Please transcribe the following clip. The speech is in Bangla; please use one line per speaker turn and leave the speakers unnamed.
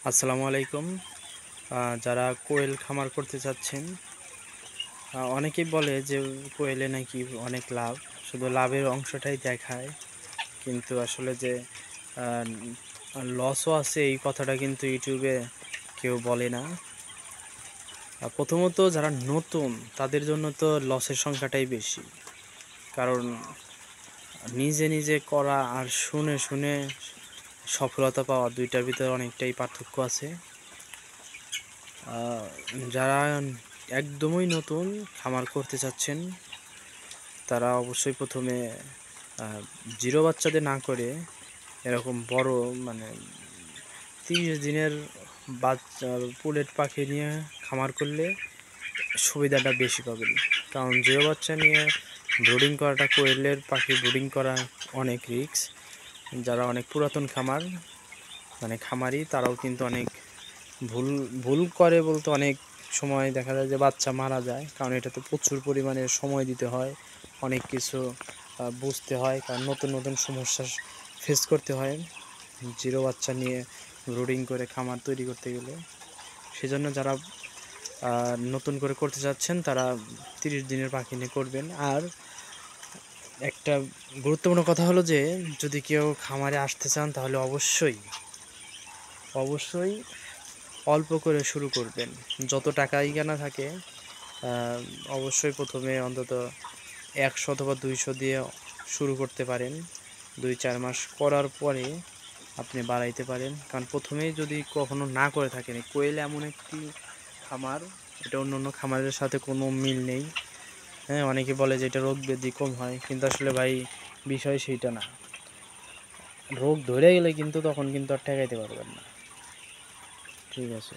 আসসালামু আলাইকুম। যারা কোয়েল খামার করতে চাচ্ছেন, অনেকেই বলে যে কোয়েলে নাকি অনেক লাভ, শুধু লাভের অংশটাই দেখায়, কিন্তু আসলে যে লসও আছে এই কথাটা কিন্তু ইউটিউবে কেউ বলে না। প্রথমত যারা নতুন তাদের জন্য তো লসের সংখ্যাটাই বেশি, কারণ নিজে নিজে করা আর শুনে শুনে সফলতা পাওয়া দুইটার ভিতরে অনেকটাই পার্থক্য আছে। যারা একদমই নতুন খামার করতে চাচ্ছেন তারা অবশ্যই প্রথমে জিরো বাচ্চাদের না করে এরকম বড়, মানে 30 দিনের বাচ্চা পুলেট পাখি নিয়ে খামার করলে সুবিধাটা বেশি পাবেন। কারণ জিরো বাচ্চা নিয়ে ব্রুডিং করাটা, কোয়েলের পাখি ব্রুডিং করা অনেক রিস্ক। যারা অনেক পুরাতন খামারি তারাও কিন্তু অনেক ভুল ভুল করে, বলতে অনেক সময় দেখা যায় যে বাচ্চা মারা যায়, কারণ এটাতে প্রচুর পরিমাণে সময় দিতে হয়, অনেক কিছু বুঝতে হয়, কারণ নতুন নতুন সমস্যা ফেস করতে হয় জিরো বাচ্চা নিয়ে ব্রুডিং করে খামার তৈরি করতে গেলে। সেজন্য যারা নতুন করে করতে চাচ্ছেন তারা 30 দিনের পাখি নিয়ে করবেন। আর একটা গুরুত্বপূর্ণ কথা হলো যে যদি কেউ খামারে আসতে চান তাহলে অবশ্যই অবশ্যই অল্প করে শুরু করবেন। যত টাকাই কেনা থাকে অবশ্যই প্রথমে অন্তত 100 অথবা 200 দিয়ে শুরু করতে পারেন। 2-4 মাস করার পরে আপনি বাড়াইতে পারেন, কারণ প্রথমেই যদি কখনো না করে থাকেন, কোয়েল এমন একটি খামার, এটা অন্য অন্য খামারের সাথে কোনো মিল নেই। হ্যাঁ, অনেকে বলে যে এটা রোগ ব্যাধি কম হয়, কিন্তু আসলে ভাই বিষয় সেইটা না। রোগ ধরে গেলে কিন্তু তখন কিন্তু আর ঠেকাইতে পারবেন না। ঠিক আছে।